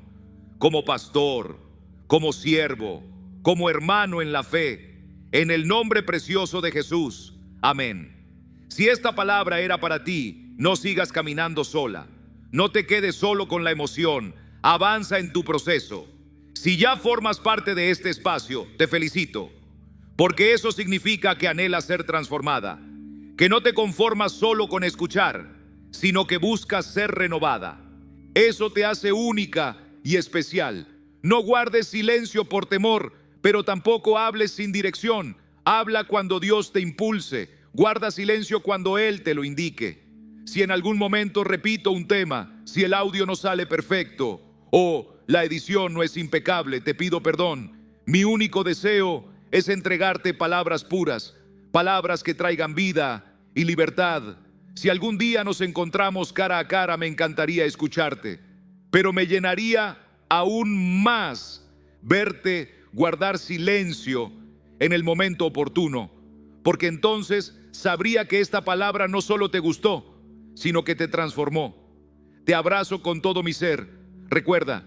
como pastor, como siervo, como hermano en la fe, en el nombre precioso de Jesús. Amén. Si esta palabra era para ti, no sigas caminando sola. No te quedes solo con la emoción. Avanza en tu proceso. Si ya formas parte de este espacio, te felicito, porque eso significa que anhelas ser transformada, que no te conformas solo con escuchar, sino que buscas ser renovada. Eso te hace única y especial. No guardes silencio por temor, pero tampoco hables sin dirección. Habla cuando Dios te impulse. Guarda silencio cuando Él te lo indique. Si en algún momento repito un tema, si el audio no sale perfecto o la edición no es impecable, te pido perdón. Mi único deseo es entregarte palabras puras, palabras que traigan vida y libertad. Si algún día nos encontramos cara a cara, me encantaría escucharte, pero me llenaría aún más verte guardar silencio en el momento oportuno, porque entonces sabría que esta palabra no solo te gustó, sino que te transformó. Te abrazo con todo mi ser. Recuerda,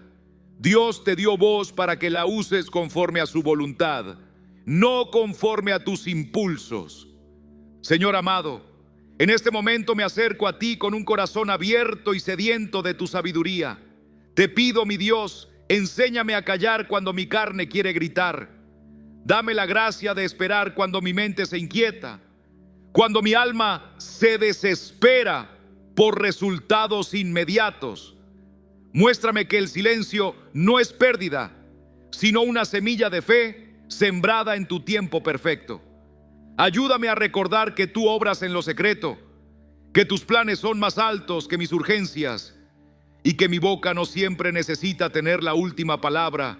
Dios te dio voz para que la uses conforme a su voluntad, no conforme a tus impulsos. Señor amado, en este momento me acerco a ti con un corazón abierto y sediento de tu sabiduría. Te pido, mi Dios, enséñame a callar cuando mi carne quiere gritar. Dame la gracia de esperar cuando mi mente se inquieta, cuando mi alma se desespera por resultados inmediatos. Muéstrame que el silencio no es pérdida, sino una semilla de fe sembrada en tu tiempo perfecto. Ayúdame a recordar que tú obras en lo secreto, que tus planes son más altos que mis urgencias y que mi boca no siempre necesita tener la última palabra.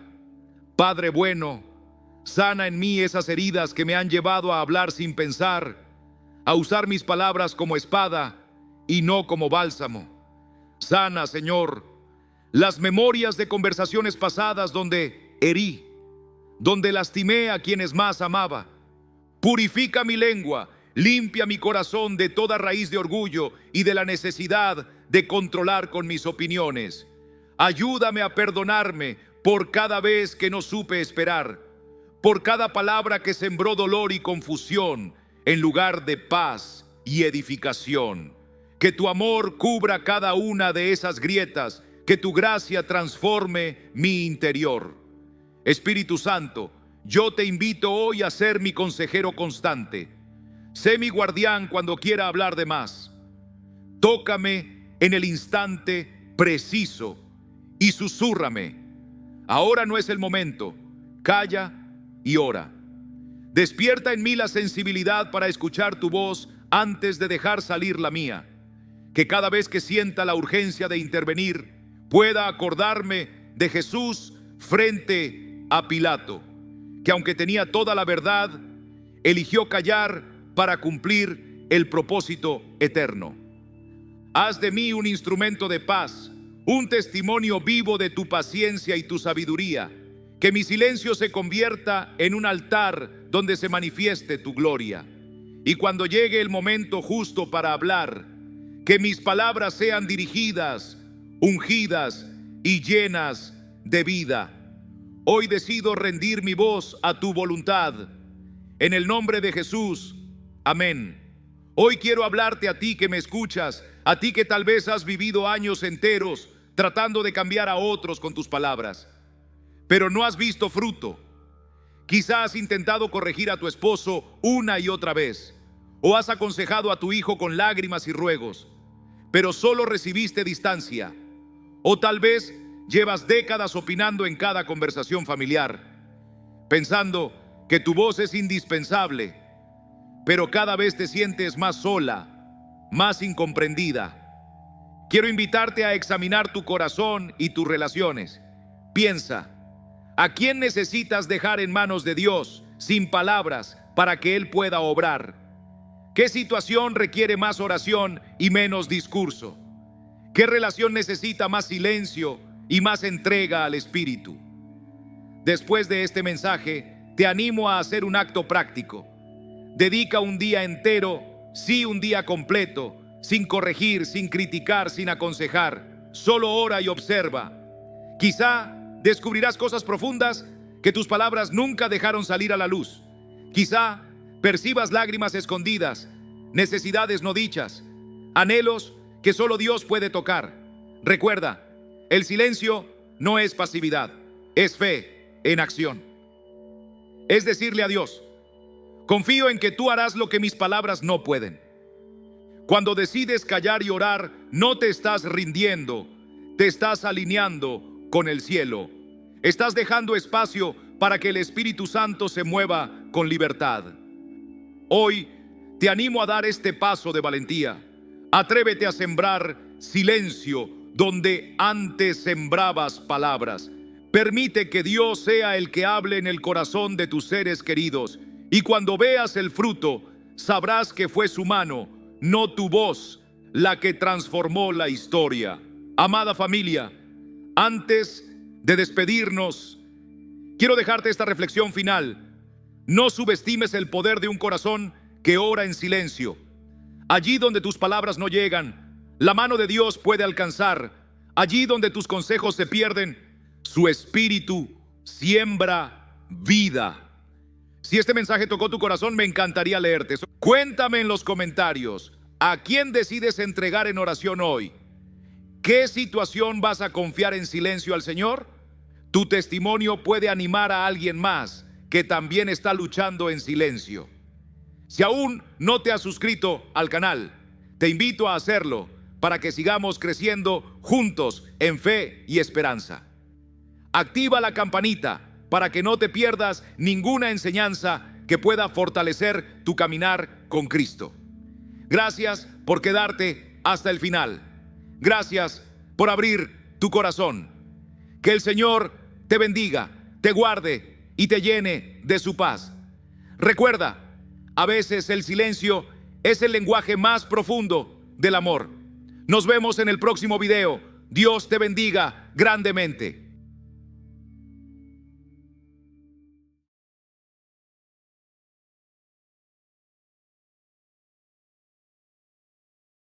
Padre bueno, sana en mí esas heridas que me han llevado a hablar sin pensar, a usar mis palabras como espada y no como bálsamo. Sana, Señor, las memorias de conversaciones pasadas donde herí, donde lastimé a quienes más amaba. Purifica mi lengua, limpia mi corazón de toda raíz de orgullo y de la necesidad de controlar con mis opiniones. Ayúdame a perdonarme por cada vez que no supe esperar, por cada palabra que sembró dolor y confusión en lugar de paz y edificación. Que tu amor cubra cada una de esas grietas, que tu gracia transforme mi interior. Espíritu Santo, yo te invito hoy a ser mi consejero constante. Sé mi guardián cuando quiera hablar de más. Tócame en el instante preciso y susúrrame. Ahora no es el momento. Calla y ora. Despierta en mí la sensibilidad para escuchar tu voz antes de dejar salir la mía. Que cada vez que sienta la urgencia de intervenir, pueda acordarme de Jesús frente a Pilato, que aunque tenía toda la verdad, eligió callar para cumplir el propósito eterno. Haz de mí un instrumento de paz, un testimonio vivo de tu paciencia y tu sabiduría. Que mi silencio se convierta en un altar donde se manifieste tu gloria. Y cuando llegue el momento justo para hablar, que mis palabras sean dirigidas, ungidas y llenas de vida. Hoy decido rendir mi voz a tu voluntad. En el nombre de Jesús, amén. Hoy quiero hablarte a ti que me escuchas, a ti que tal vez has vivido años enteros tratando de cambiar a otros con tus palabras, pero no has visto fruto. Quizás has intentado corregir a tu esposo una y otra vez, o has aconsejado a tu hijo con lágrimas y ruegos, pero solo recibiste distancia. O tal vez llevas décadas opinando en cada conversación familiar, pensando que tu voz es indispensable, pero cada vez te sientes más sola, más incomprendida. Quiero invitarte a examinar tu corazón y tus relaciones. Piensa, ¿a quién necesitas dejar en manos de Dios sin palabras para que Él pueda obrar? ¿Qué situación requiere más oración y menos discurso? ¿Qué relación necesita más silencio y más entrega al Espíritu? Después de este mensaje, te animo a hacer un acto práctico. Dedica un día entero, sí, un día completo, sin corregir, sin criticar, sin aconsejar. Solo ora y observa. Quizá descubrirás cosas profundas que tus palabras nunca dejaron salir a la luz. Quizá percibas lágrimas escondidas, necesidades no dichas, anhelos que solo Dios puede tocar. Recuerda, el silencio no es pasividad, es fe en acción. Es decirle a Dios, confío en que tú harás lo que mis palabras no pueden. Cuando decides callar y orar, no te estás rindiendo, te estás alineando con el cielo. Estás dejando espacio para que el Espíritu Santo se mueva con libertad. Hoy te animo a dar este paso de valentía. Atrévete a sembrar silencio donde antes sembrabas palabras. Permite que Dios sea el que hable en el corazón de tus seres queridos. Y cuando veas el fruto, sabrás que fue su mano, no tu voz, la que transformó la historia. Amada familia, antes de despedirnos, quiero dejarte esta reflexión final. No subestimes el poder de un corazón que ora en silencio. Allí donde tus palabras no llegan, la mano de Dios puede alcanzar. Allí donde tus consejos se pierden, su Espíritu siembra vida. Si este mensaje tocó tu corazón, me encantaría leerte. Cuéntame en los comentarios, ¿a quién decides entregar en oración hoy? ¿Qué situación vas a confiar en silencio al Señor? Tu testimonio puede animar a alguien más que también está luchando en silencio. Si aún no te has suscrito al canal, te invito a hacerlo para que sigamos creciendo juntos en fe y esperanza. Activa la campanita para que no te pierdas ninguna enseñanza que pueda fortalecer tu caminar con Cristo. Gracias por quedarte hasta el final. Gracias por abrir tu corazón. Que el Señor te bendiga, te guarde y te llene de su paz. Recuerda, a veces el silencio es el lenguaje más profundo del amor. Nos vemos en el próximo video. Dios te bendiga grandemente.